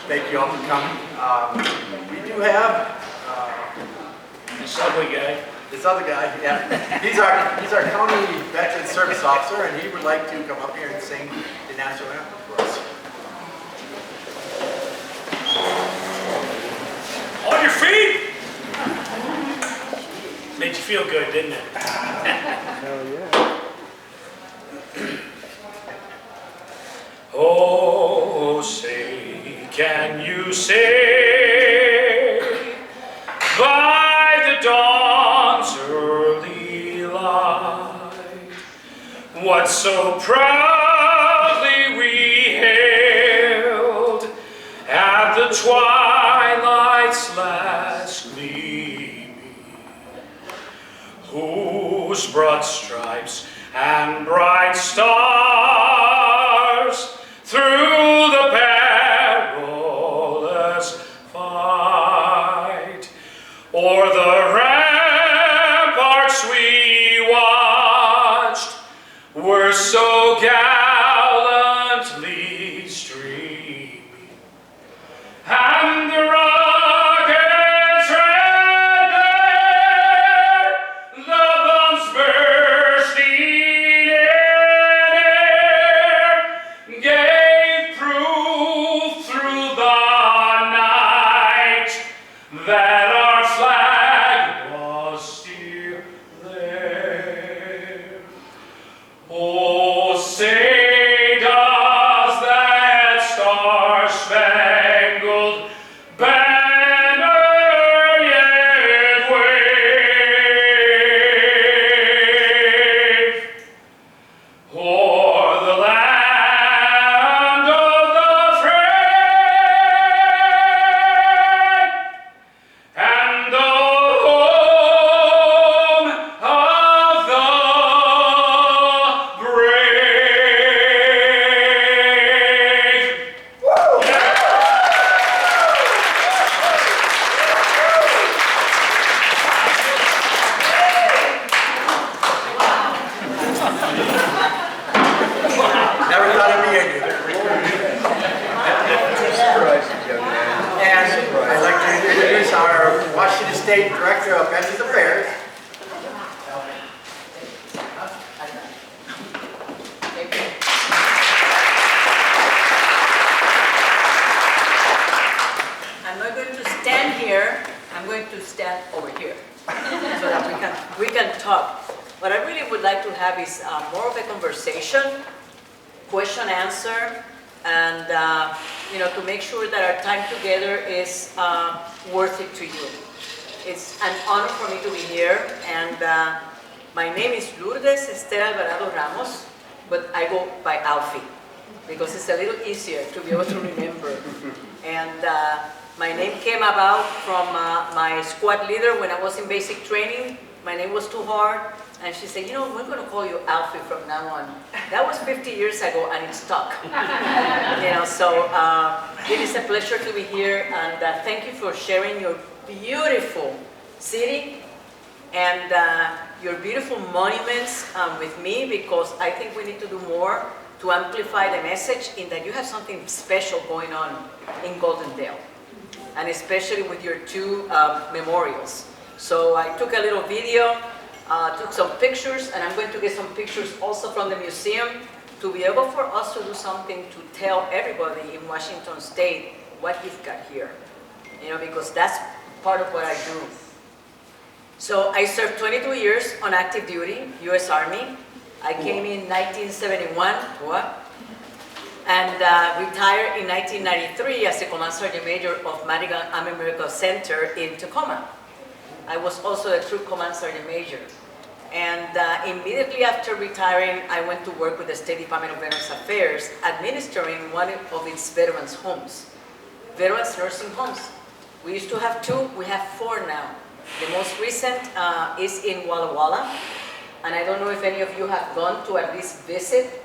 Thank you all for coming. We do have This ugly guy. this other guy. Yeah, he's our county veteran service officer, and he would like to come up here and sing the national anthem for us. On your feet! Made you feel good, didn't it? Hell yeah. Oh, say, can you say by the dawn's early light what so proudly we hailed at the twilight's last gleaming, whose broad stripes and bright stars through the perilous fight o'er the ramparts we watched were so gallantly streaming, and the rockets red glare, the bombs bursting in air, gave proof through the night that our flag was still there. Oh, say does that star-spangled banner yet wave o'er the land of the free and the home of the brave. Never thought it'd be in you. And I'd like to introduce our Washington State Director of Veterans Affairs. I'm not going to stand here, I'm going to stand over here so that we can talk. What I really would like to have is more of a conversation, question answer, and to make sure that our time together is worth it to you. It's an honor for me to be here, and my name is Lourdes Esther Alvarado Ramos, but I go by Alfie because it's a little easier to be able to remember. And my name came about from my squad leader when I was in basic training. My name was too hard, and she said, we're going to call you Alfie from now on. That was 50 years ago, and it stuck. So it is a pleasure to be here, and thank you for sharing your beautiful city and your beautiful monuments with me, because I think we need to do more to amplify the message in that you have something special going on in Goldendale, and especially with your two memorials. So I took a little video, took some pictures, and I'm going to get some pictures also from the museum to be able for us to do something to tell everybody in Washington State what you've got here, because that's part of what I do. So I served 22 years on active duty, U.S. Army. I came in 1971, and retired in 1993 as the Command Sergeant Major of Madigan Army Medical Center in Tacoma. I was also a Troop Command Sergeant Major. And immediately after retiring, I went to work with the State Department of Veterans Affairs, administering one of its veterans' homes, veterans nursing homes. We used to have 2, we have 4 now. The most recent is in Walla Walla, and I don't know if any of you have gone to at least visit.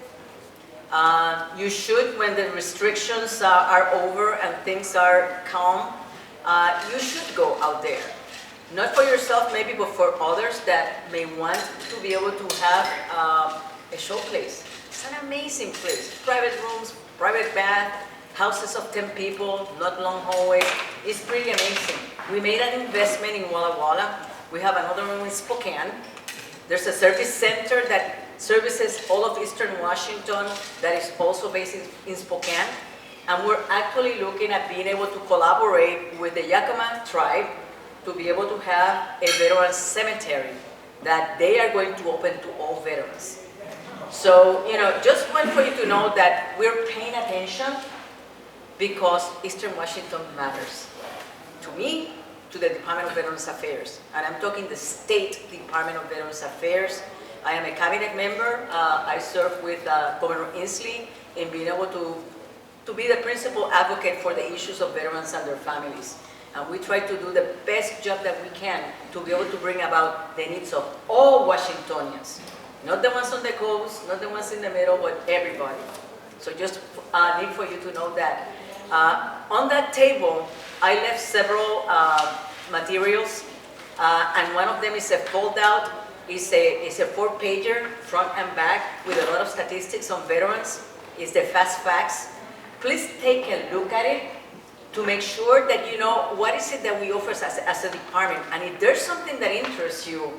You should, when the restrictions are over and things are calm, you should go out there. Not for yourself maybe, but for others that may want to be able to have a showplace. It's an amazing place. Private rooms, private bath, houses of 10 people, not long hallways. It's pretty amazing. We made an investment in Walla Walla. We have another one in Spokane. There's a service center that services all of Eastern Washington that is also based in Spokane. And we're actually looking at being able to collaborate with the Yakama tribe to be able to have a veterans cemetery that they are going to open to all veterans. So, just want for you to know that we're paying attention because Eastern Washington matters. To me, to the Department of Veterans Affairs. And I'm talking the State Department of Veterans Affairs. I am a cabinet member. I serve with Governor Inslee in being able to be the principal advocate for the issues of veterans and their families. And we try to do the best job that we can to be able to bring about the needs of all Washingtonians. Not the ones on the coast, not the ones in the middle, but everybody. So just need for you to know that. On that table, I left several materials, and one of them is a fold-out. It's a 4-pager, front and back, with a lot of statistics on veterans. It's the fast facts. Please take a look at it to make sure that you know what is it that we offer as a department. And if there's something that interests you,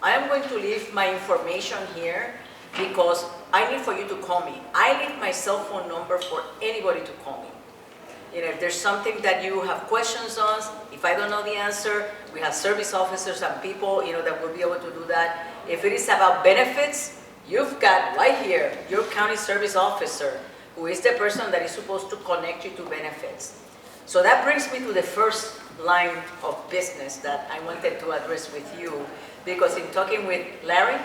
I am going to leave my information here because I need for you to call me. I leave my cell phone number for anybody to call me. If there's something that you have questions on, if I don't know the answer, we have service officers and people, that will be able to do that. If it is about benefits, you've got right here your county service officer, who is the person that is supposed to connect you to benefits. So that brings me to the first line of business that I wanted to address with you, because in talking with Larry,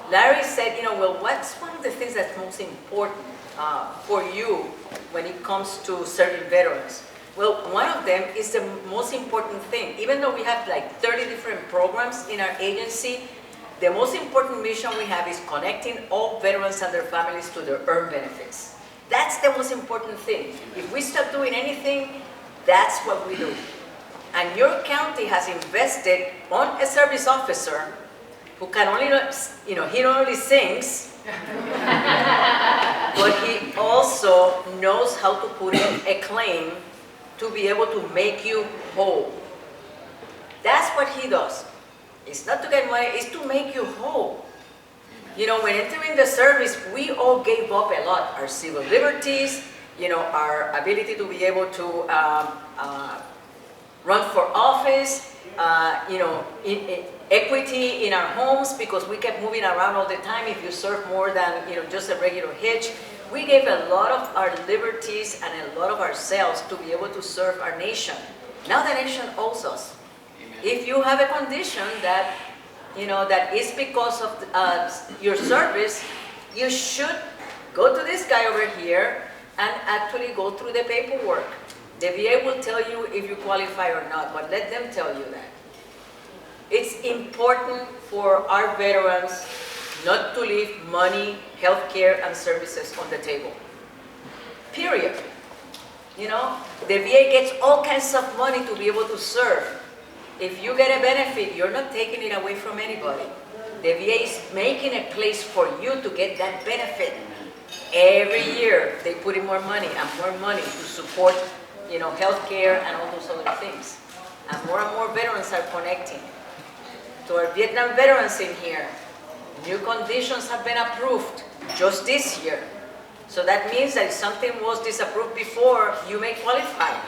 Larry said, well, what's one of the things that's most important for you when it comes to serving veterans? Well, one of them is the most important thing. Even though we have like 30 different programs in our agency, the most important mission we have is connecting all veterans and their families to their earned benefits. That's the most important thing. If we stop doing anything, that's what we do. And your county has invested on a service officer who can only, he not only sings, but he also knows how to put in a claim to be able to make you whole. That's what he does. It's not to get money, it's to make you whole. When entering the service, we all gave up a lot. Our civil liberties, our ability to be able to run for office, equity in our homes, because we kept moving around all the time. If you serve more than just a regular hitch, we gave a lot of our liberties and a lot of ourselves to be able to serve our nation. Now the nation owes us. Amen. If you have a condition that that is because of your service, you should go to this guy over here and actually go through the paperwork. The VA will tell you if you qualify or not, but let them tell you that. It's important for our veterans not to leave money, health care, and services on the table. Period. The VA gets all kinds of money to be able to serve. If you get a benefit, you're not taking it away from anybody. The VA is making a place for you to get that benefit. Every year, they put in more money to support health care and all those other things. And more veterans are connecting. To our Vietnam veterans in here, new conditions have been approved just this year. So that means that if something was disapproved before, you may qualify.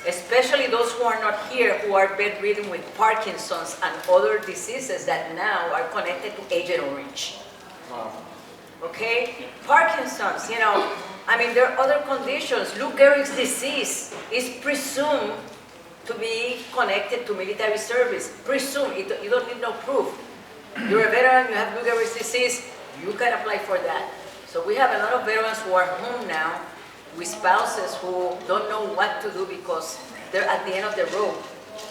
Especially those who are not here, who are bedridden with Parkinson's and other diseases that now are connected to Agent Orange. Wow. Okay? Parkinson's, there are other conditions. Lou Gehrig's disease is presumed to be connected to military service. Presumed. You don't need no proof. You're a veteran, you have Lou Gehrig's disease, you can apply for that. So we have a lot of veterans who are home now with spouses who don't know what to do because they're at the end of the road.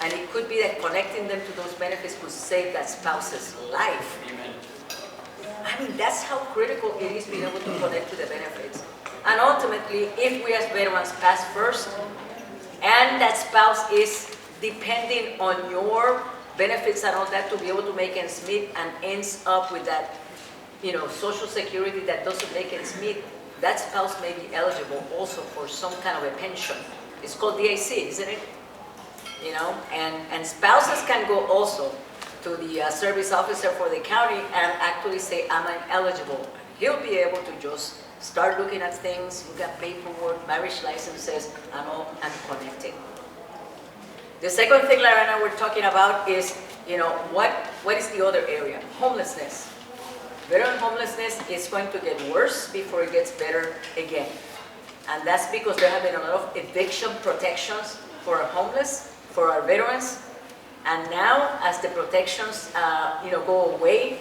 And it could be that connecting them to those benefits could save that spouse's life. Amen. That's how critical it is being able to connect to the benefits. And ultimately, if we as veterans pass first, and that spouse is depending on your benefits and all that to be able to make ends meet and ends up with that, Social Security that doesn't make ends meet, that spouse may be eligible also for some kind of a pension. It's called DAC, isn't it? You know, and spouses can go also to the service officer for the county and actually say, I'm eligible. He'll be able to just start looking at things, look at paperwork, marriage licenses, and all, and connecting. The second thing Lara and I were talking about is, you know, what is the other area? Homelessness. Veteran homelessness is going to get worse before it gets better again. And that's because there have been a lot of eviction protections for our homeless, for our veterans. And now, as the protections go away,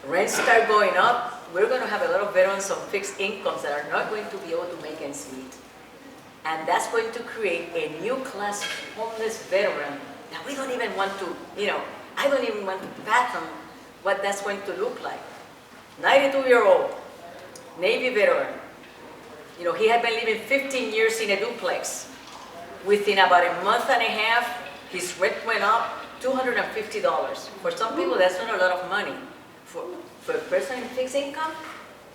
rents start going up, we're going to have a lot of veterans on fixed incomes that are not going to be able to make ends meet. And that's going to create a new class of homeless veteran that we don't even want to, I don't even want to fathom what that's going to look like. 92-year-old, Navy veteran. You know, he had been living 15 years in a duplex. Within about a month and a half, his rent went up $250. For some people, that's not a lot of money. For a person in fixed income,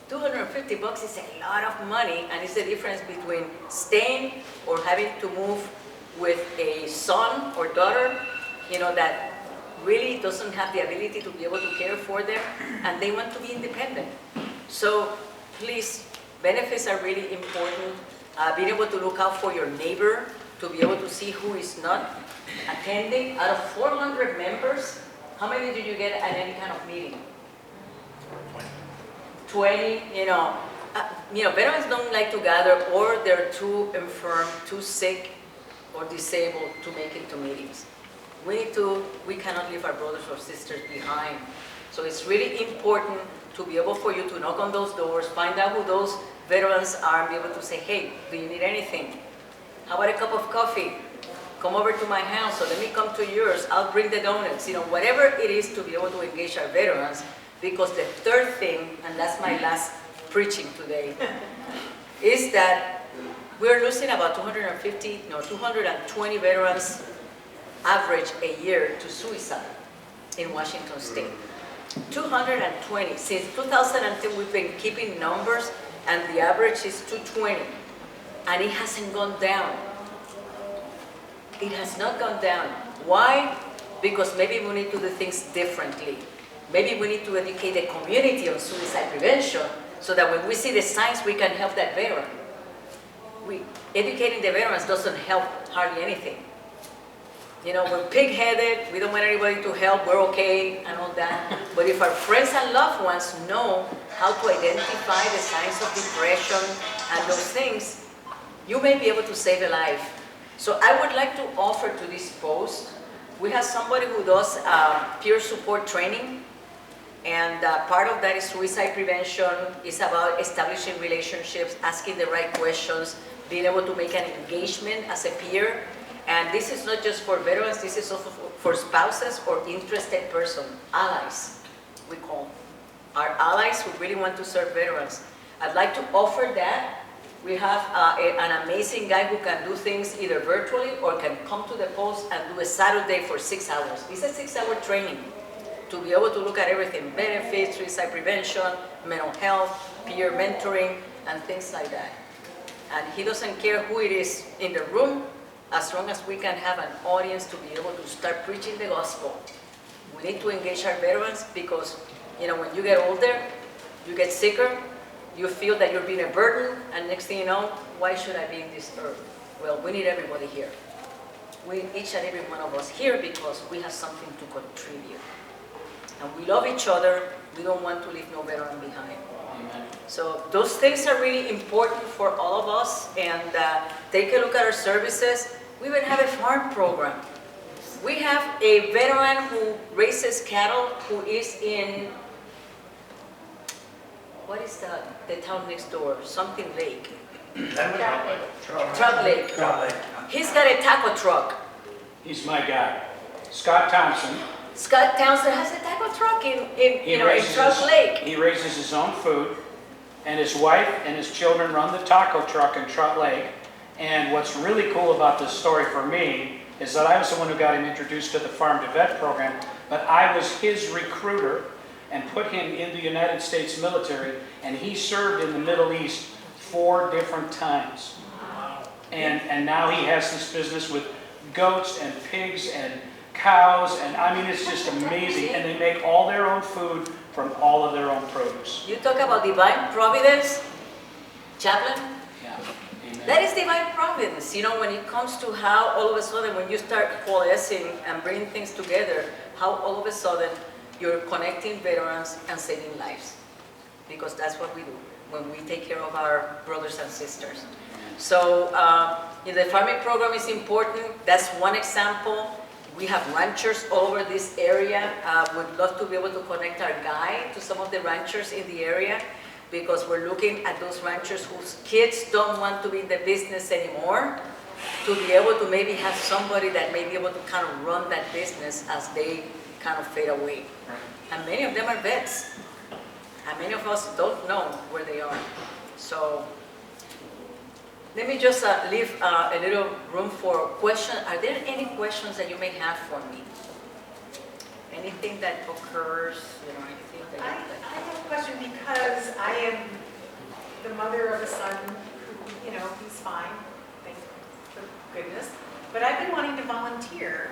$250 is a lot of money, and it's the difference between staying or having to move with a son or daughter, that really doesn't have the ability to be able to care for them, and they want to be independent. So please, benefits are really important. Being able to look out for your neighbor, to be able to see who is not attending. Out of 400 members, how many do you get at any kind of meeting? 20, veterans don't like to gather, or they're too infirm, too sick, or disabled to make it to meetings. We cannot leave our brothers or sisters behind. So it's really important to be able for you to knock on those doors, find out who those veterans are, and be able to say, hey, do you need anything? How about a cup of coffee? Come over to my house, or let me come to yours. I'll bring the donuts. Whatever it is to be able to engage our veterans. Because the third thing, and that's my last preaching today, is that we're losing about 220 veterans average a year to suicide in Washington State. 220. Since 2010, we've been keeping numbers, and the average is 220. And it hasn't gone down. It has not gone down. Why? Because maybe we need to do things differently. Maybe we need to educate the community on suicide prevention so that when we see the signs, we can help that veteran. Educating the veterans doesn't help hardly anything. We're pig-headed, we don't want anybody to help, we're okay, and all that. But if our friends and loved ones know how to identify the signs of depression and those things, you may be able to save a life. So I would like to offer to this post, we have somebody who does peer support training. And part of that is suicide prevention. It's about establishing relationships, asking the right questions, being able to make an engagement as a peer. And this is not just for veterans, this is also for spouses or interested persons, allies, we call them. Our allies who really want to serve veterans. I'd like to offer that. We have an amazing guy who can do things either virtually or can come to the post and do a Saturday for 6 hours. It's a 6-hour training to be able to look at everything, benefits, suicide prevention, mental health, peer mentoring, and things like that. And he doesn't care who it is in the room, as long as we can have an audience to be able to start preaching the gospel. We need to engage our veterans because, when you get older, you get sicker, you feel that you're being a burden, and next thing you know, why should I be in this earth? Well, we need everybody here. We need each and every one of us here because we have something to contribute. And we love each other. We don't want to leave no veteran behind. Amen. So those things are really important for all of us. And take a look at our services. We even have a farm program. We have a veteran who raises cattle who is in, what is the town next door? Something Lake. Trout Lake. He's got a taco truck. He's my guy. Scott Thompson. Scott Townsend has a taco truck in Trout Lake. He raises his own food, and his wife and his children run the taco truck in Trout Lake. And what's really cool about this story for me is that I was the one who got him introduced to the Farm to Vet program, but I was his recruiter and put him in the United States military, and he served in the Middle East 4 different times. And now he has this business with goats and pigs and cows, and I mean, it's just amazing. And they make all their own food from all of their own produce. You talk about divine providence, Chaplain? Yeah. Amen. That is divine providence. You know, when it comes to how all of a sudden, when you start coalescing and bringing things together, how all of a sudden you're connecting veterans and saving lives. Because that's what we do when we take care of our brothers and sisters. So the farming program is important. That's one example. We have ranchers all over this area. Would love to be able to connect our guide to some of the ranchers in the area, because we're looking at those ranchers whose kids don't want to be in the business anymore, to be able to maybe have somebody that may be able to kind of run that business as they kind of fade away. And many of them are vets. And many of us don't know where they are. So let me just leave a little room for questions. Are there any questions that you may have for me? Anything that occurs, anything that I have a question because I am the mother of a son who, he's fine, thank goodness. But I've been wanting to volunteer,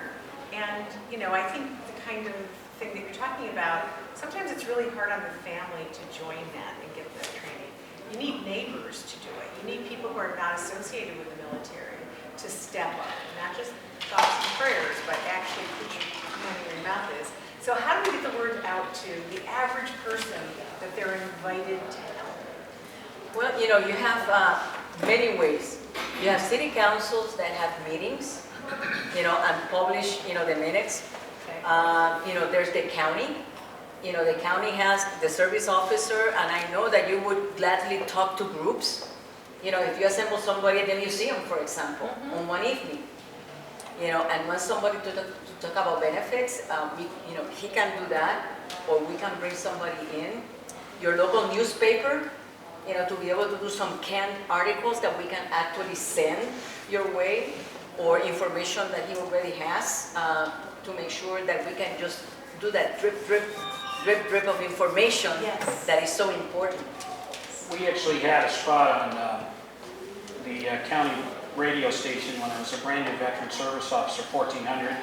and, I think the kind of thing that you're talking about, sometimes it's really hard on the family to join that and get that training. You need neighbors to do it. You need people who are not associated with the military to step up, not just thoughts and prayers, but actually put your money where your mouth is. So how do we get the word out to the average person that they're invited to help? Well, you have many ways. You have city councils that have meetings, and publish, the minutes. Okay. There's the county. The county has the service officer, and I know that you would gladly talk to groups. If you assemble somebody at the museum, for example, on one evening, and want somebody to talk about benefits, he can do that, or we can bring somebody in. Your local newspaper, to be able to do some canned articles that we can actually send your way, or information that he already has, to make sure that we can just do that drip of information. Yes. That is so important. We actually had a spot on the county radio station when I was a brand new veteran service officer, 1400,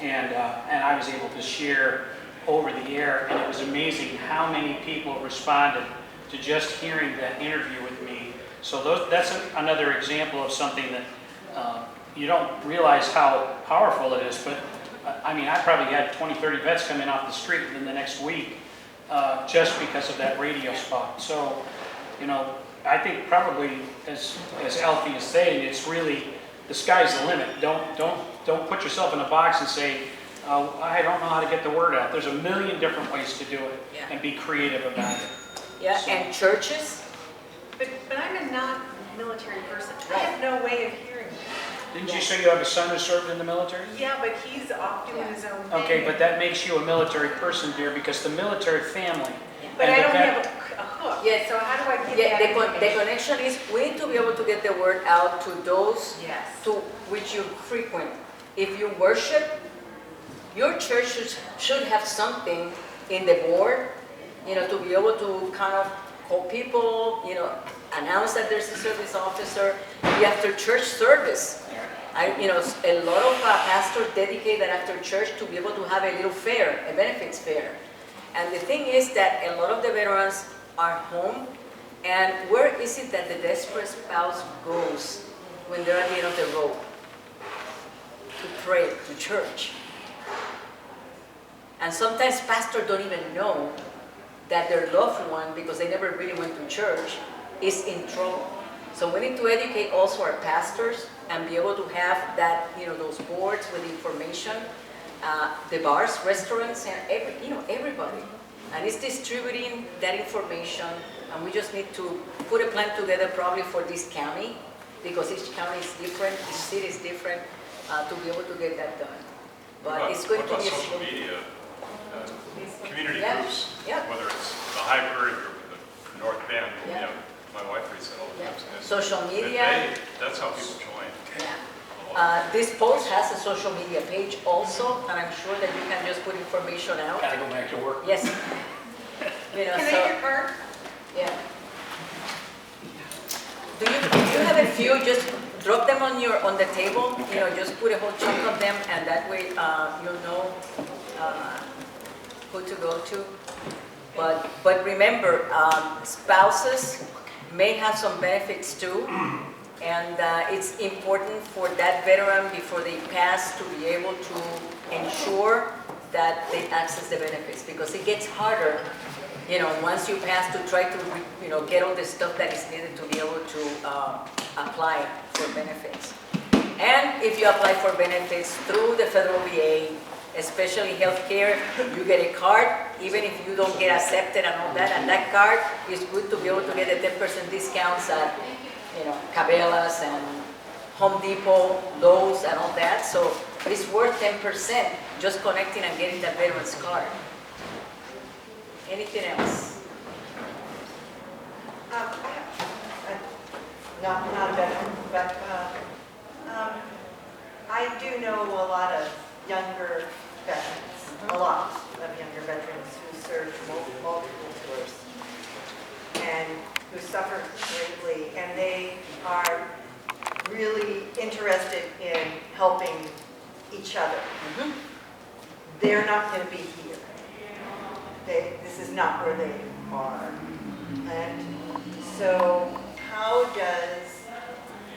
and I was able to share over the air, and it was amazing how many people responded to just hearing that interview with me. So that's another example of something that you don't realize how powerful it is, but I probably had 20, 30 vets come in off the street within the next week just because of that radio spot. So, I think probably, as Alfie is saying, it's really, the sky's the limit. Don't put yourself in a box and say, I don't know how to get the word out. There's a million different ways to do it, and be creative about it. Yeah, So- and churches. But I'm a non-military person. I have no way of hearing that. Didn't you say you have a son who served in the military? Yeah, but he's off doing his own thing. Okay, but that makes you a military person, dear, because the military family. But and I the don't vet- have a hook. Yes. So how do I get Yeah, that the information? connection is, we need to be able to get the word out to those Yes. to which you frequent. If you worship, your church should have something in the board, to be able to kind of call people, announce that there's a service officer. The after church service. A lot of pastors dedicate that after church to be able to have a little fair, a benefits fair. And the thing is that a lot of the veterans are home, and where is it that the desperate spouse goes when they're at the end of the road? To pray, to church. And sometimes pastors don't even know that their loved one, because they never really went to church, is in trouble. So we need to educate also our pastors and be able to have that, those boards with information, the bars, restaurants, and everybody. And it's distributing that information, and we just need to put a plan together probably for this county, because each county is different, each city is different, to be able to get that done. But it's going to be a social slow- media, community Yeah, groups, yeah. whether it's the hybrid or the North Bend, Yeah. my wife reads that all the Yeah. time. And Social media. that's how people join. Yeah. This post has a social media page also, and I'm sure that you can just put information out. Gotta go back to work. Yes. Can I get your card? Yeah. if you have a few, just drop them on the table, just put a whole chunk of them, and that way, you'll know, who to go to. But remember, spouses may have some benefits too, and it's important for that veteran before they pass to be able to ensure that they access the benefits, because it gets harder, once you pass, to try to, get all the stuff that is needed to be able to apply for benefits. And if you apply for benefits through the federal VA, especially healthcare, you get a card, even if you don't get accepted and all that, and that card is good to be able to get a 10% discounts at, Cabela's and Home Depot, Lowe's and all that, so it's worth 10% just connecting and getting that veteran's card. Anything else? Not a veteran, but I do know a lot of younger veterans, a lot of younger veterans who served multiple tours and who suffered greatly, and they are really interested in helping each other. They're not going to be here. This is not where they are. And so how does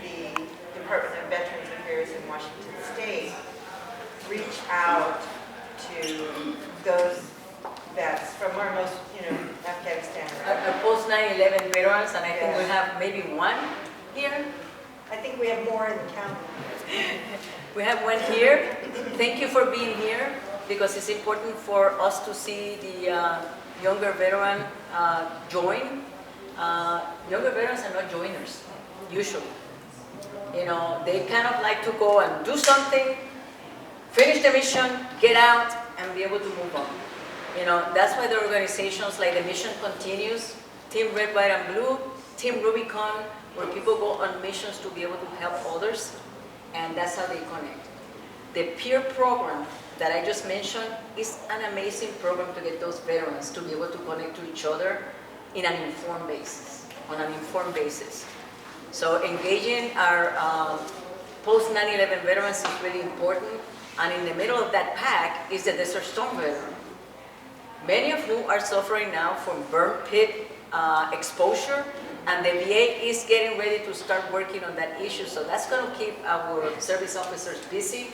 the Department of Veterans Affairs in Washington State reach out to those vets from our most, Afghanistan? Our post 9/11 veterans, and I think we have maybe one here. I think we have more in the county. We have one here. Thank you for being here, because it's important for us to see the younger veteran join. Younger veterans are not joiners, usually. They kind of like to go and do something, finish the mission, get out, and be able to move on. That's why the organizations like the Mission Continues, Team Red, White, and Blue, Team Rubicon, where people go on missions to be able to help others, and that's how they connect. The peer program that I just mentioned is an amazing program to get those veterans to be able to connect to each other in an informed basis, on an informed basis. So engaging our post 9/11 veterans is really important, and in the middle of that pack is the Desert Storm veteran, many of whom are suffering now from burn pit exposure, and the VA is getting ready to start working on that issue. So that's going to keep our service officers busy,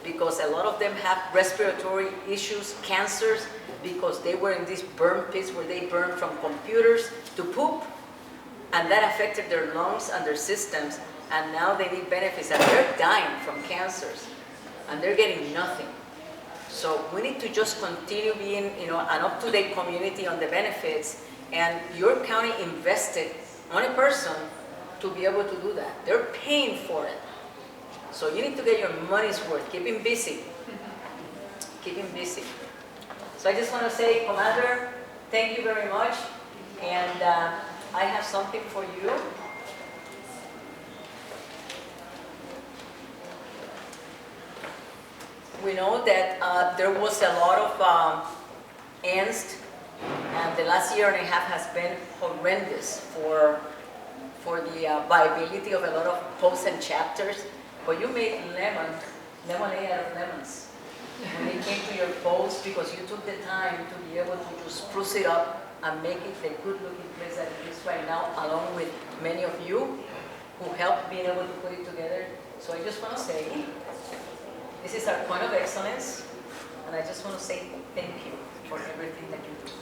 because a lot of them have respiratory issues, cancers, because they were in these burn pits where they burned from computers to poop, and that affected their lungs and their systems, and now they need benefits, and they're dying from cancers, and they're getting nothing. So we need to just continue being, an up-to-date community on the benefits, and your county invested on a person to be able to do that. They're paying for it. So you need to get your money's worth. Keep him busy. Keep him busy. So I just want to say, Commander, thank you very much, and I have something for you. We know that there was a lot of angst, and the last year and a half has been horrendous for the viability of a lot of posts and chapters. But you made lemonade out of lemons when it came to your post, because you took the time to be able to just spruce it up and make it the good-looking place that it is right now, along with many of you who helped being able to put it together. So I just want to say, this is our point of excellence, and I just want to say thank you for everything that you do.